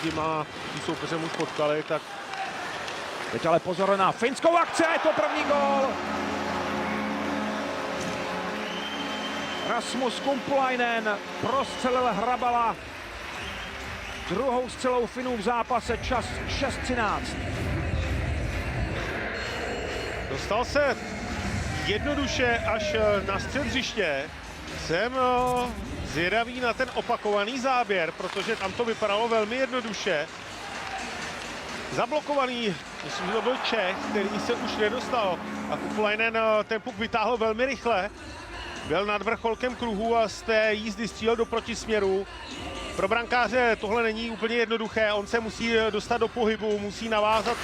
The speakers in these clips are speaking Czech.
tím a soupeřem už potkali, tak... Teď ale pozor na finskou akci, je to první gól. Rasmus Kumpulainen prostřelil Hrabala. Druhou střelou Finů v zápase, čas 6:13. Dostal se jednoduše až na střed hřiště. Jsem zvědavý na ten opakovaný záběr, protože tam to vypadalo velmi jednoduše. Zablokovaný, myslím, že to byl Čech, který se už nedostal. A Kumpulainen ten puk vytáhl velmi rychle. Byl nad vrcholkem kruhu a z té jízdy střílel do protisměru. Pro brankáře tohle není úplně jednoduché, on se musí dostat do pohybu, musí navázat.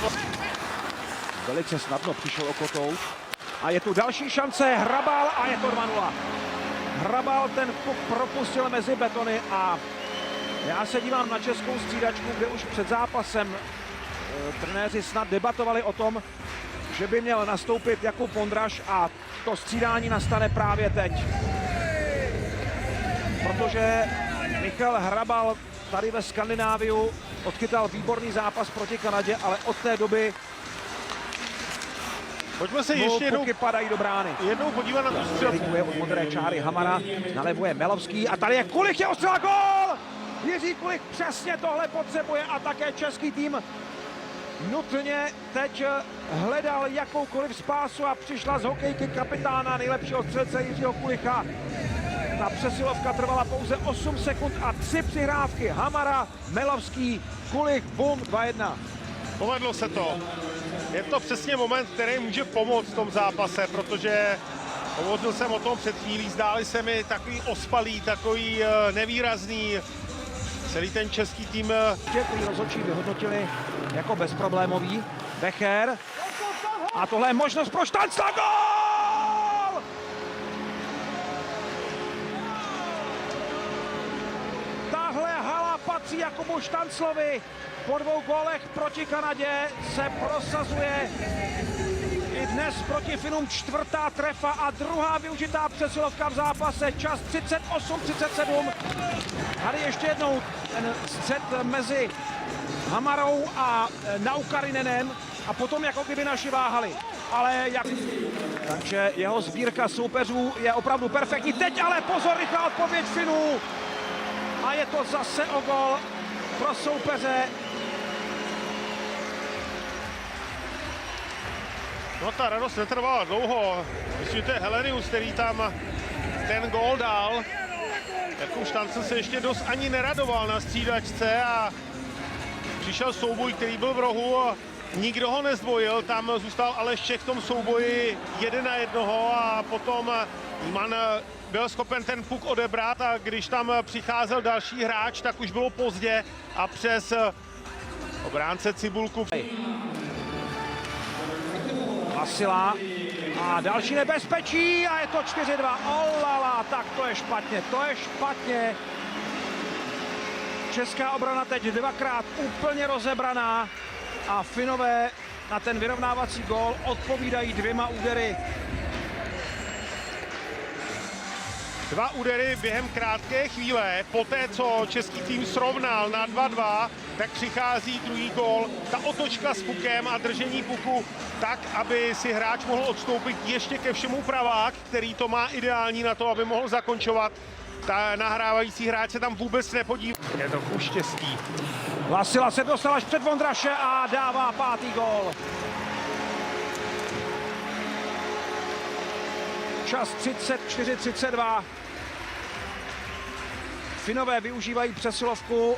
Velice snadno přišel o kotouč. A je tu další šance, Hrabal a je to 2:0. Hrabal ten puk propustil mezi betony a já se dívám na českou střídačku, kde už před zápasem trenéři snad debatovali o tom, že by měl nastoupit Jakub Vondraž a to střídání nastane právě teď. Protože Michal Hrabal tady ve Skandináviu odchytal výborný zápas proti Kanadě, ale od té doby pojďme se ještě padají do brány. Jednou podívat na tu střelbu. Od modré čáry Hamara, nalevo je Melovský a tady je Kulich, je ostřela, gól! Jiří Kulich přesně tohle potřebuje a také český tým nutně teď hledal jakoukoliv spásu a přišla z hokejky kapitána, nejlepšího střelce Jiřího Kulicha. Ta přesilovka trvala pouze 8 sekund a 3 přihrávky. Hamara, Melovský, Kulich, bum, 2:1. Povedlo se to. Je to přesně moment, který může pomoct v tom zápase, protože hovořil jsem o tom před chvílí, zdáli se mi takový ospalý, takový nevýrazný. Celý ten český tým... Který rozhodčí vyhodnotili jako bezproblémový. Becher. A tohle je možnost pro Štancla, gól! Tahle hala patří Jakubu Štanclovi. Po 2 gólech proti Kanadě se prosazuje i dnes proti Finům 4. trefa a 2. využitá přesilovka v zápase. Čas 38:37. Tady ještě jednou ten střet mezi Hamarou a Naukarinenem a potom jako kdyby naši váhali. Ale jak... Takže jeho sbírka soupeřů je opravdu perfektní. Teď ale pozor, rychlá odpověď Finů. A je to zase o gól pro soupeře. No ta radost netrvala dlouho. Myslím, že to je Helenius, který tam ten gól dal. Jakub Štancl se ještě dost ani neradoval na střídačce a přišel souboj, který byl v rohu a nikdo ho nezdvojil. Tam zůstal Aleš Čech v tom souboji 1:1 a potom Iman byl schopen ten puk odebrat a když tam přicházel další hráč, tak už bylo pozdě a přes obránce Cibulku. Vasila a další nebezpečí a je to 4:2. Olala, tak to je špatně, to je špatně. Česká obrana teď 2krát úplně rozebraná a Finové na ten vyrovnávací gól odpovídají 2 údery. 2 údery během krátké chvíle. Poté, co český tým srovnal na 2:2, tak přichází druhý gól. Ta otočka s pukem a držení puku tak, aby si hráč mohl odstoupit ještě ke všemu pravák, který to má ideální na to, aby mohl zakončovat. Ta nahrávající hráč se tam vůbec nepodívá. Je to ku štěstí. Vasila se dostal až před Vondraše a dává 5. gól. Čas 34:32. Finové využívají přesilovku.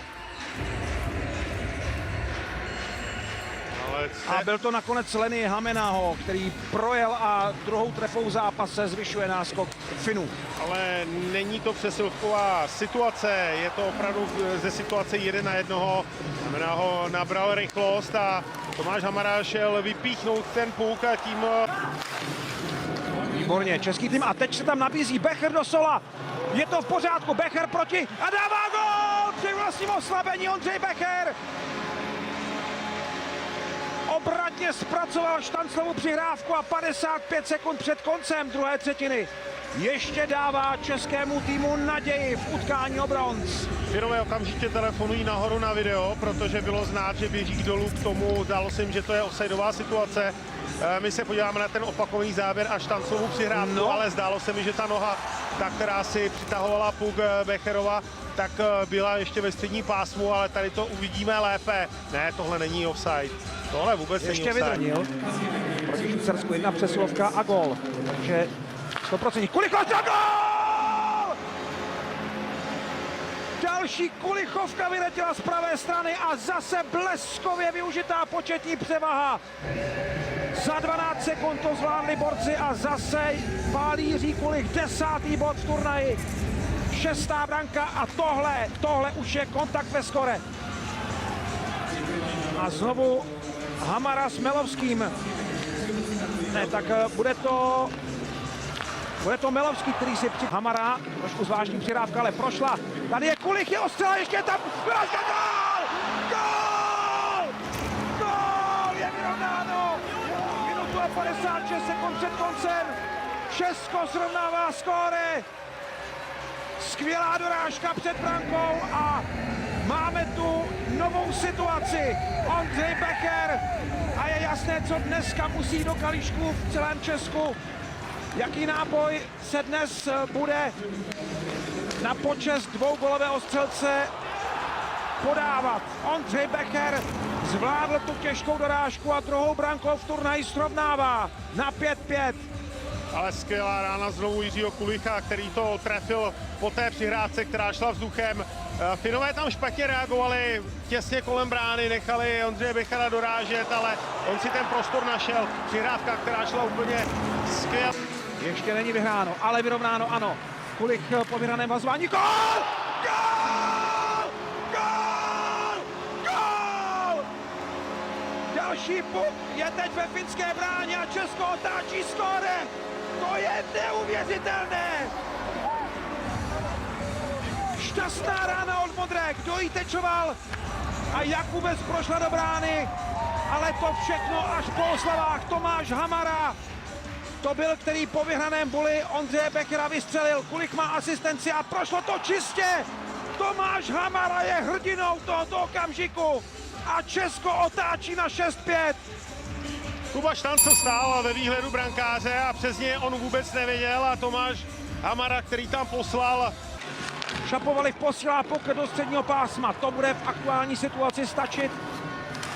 A byl to nakonec Lenny Hamenaho, který projel a druhou trefou v zápase zvyšuje náskok Finů. Ale není to přesilovková situace, je to opravdu ze situace 1:1. Hamenaho nabral rychlost a Tomáš Hamara šel vypíchnout ten puk a tím... Výborně, český tým a teď se tam nabízí Becher do sola. Je to v pořádku, Becher proti a dává gól! Při vlastním oslabení Ondřej Becher. Obratně zpracoval Štanclovu přihrávku a 55 sekund před koncem druhé třetiny ještě dává českému týmu naději v utkání o bronz. Finové okamžitě telefonují nahoru na video, protože bylo znát, že běží dolů k tomu. Zdálo se jim, že to je offsideová situace. My se podíváme na ten opakovaný záběr a Štanclovou přihrávku, ale zdálo se mi, že ta noha, ta, která si přitahovala puk Becherova, tak byla ještě ve střední pásmu, ale tady to uvidíme lépe. Ne, tohle není offside. Tohle vůbec Ještě není offside. vydranil proti Švýcarsku, jedna přesilovka a gol. Takže 100%. Kulichov za gol! Další Kulichovka vyletěla z pravé strany a zase bleskově využitá početní převaha. Za 12 sekund to zvládli borci a zase pálí Jiří Kulich 10. bod v turnaji. 6. branka a tohle už je kontakt ve skore. A znovu Hamara s Melovským. Ne, tak bude to Melovský, který si Hamara, trošku zvláštní přihrávka, ale prošla. Tady je Kulich, je ostřela, ještě tam vyrážka, gól! Gól! Gól! Je vyrovnáno! Minutu a 56 sekund před koncem. Česko srovnává skóre. Skvělá dorážka před brankou a máme tu novou situaci. Ondřej Becher a je jasné, co dneska musí do kalíšků v celém Česku. Jaký náboj se dnes bude na počest dvougolového střelce podávat. Ondřej Becher zvládl tu těžkou dorážku a druhou brankou v turnaji srovnává na 5-5. Ale skvělá rána znovu Jiřího Kulicha, který to trefil po té přihrádce, která šla vzduchem. Finové tam špatně reagovali, těsně kolem brány, nechali Ondřeje Bechera dorážet, ale on si ten prostor našel. Přihrádka, která šla úplně skvěle. Ještě není vyhráno, ale vyrovnáno ano. Kulich po vyhraném vazování. Gól! Gól! Gól! Gól! Další puk je teď ve finské bráně a Česko otáčí skóre. To je neuvěřitelné! Šťastná rána od Modré, kdo jí tečoval a jak vůbec prošla do brány, ale to všechno až po oslavách. Tomáš Hamara, to byl, který po vyhraném buli Ondřeje Bechera vystřelil. Kulich má asistenci a prošlo to čistě. Tomáš Hamara je hrdinou tohoto okamžiku a Česko otáčí na 6-5. Kuba Štancl stál ve výhledu brankáře a přes něj on vůbec nevěděl a Tomáš Hamara, který tam poslal. Šapovaliv posílá puk do středního pásma. To bude v aktuální situaci stačit.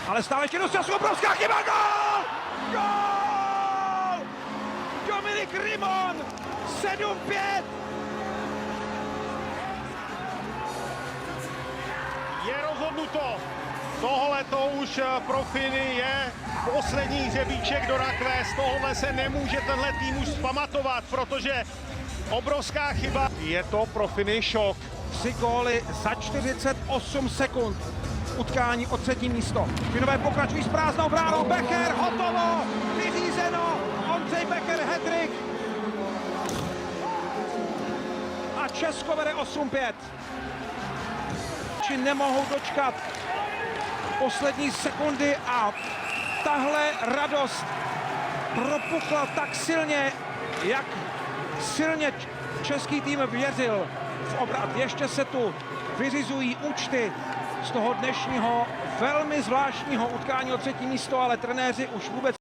Ale stále ještě dost času, obrovská chyba, gól! Gól! Dominik Rimon, 7-5. Je rozhodnuto. Tohle to už pro Finy je poslední hřebíček do rakve. Z tohohle se nemůže tenhle tým už zpamatovat, protože obrovská chyba. Je to pro Finy šok. 3 góly za 48 sekund. Utkání o 3. místo. Finové pokračují s prázdnou bránou. Becher, hotovo, vyřízeno. Ondřej Becher, hat-trick. A Česko vede 8-5. Či nemohou dočkat poslední sekundy a tahle radost propukla tak silně, jak silně český tým věřil v obrat. Ještě se tu vyřizují účty z toho dnešního velmi zvláštního utkání o 3. místo, ale trenéři už vůbec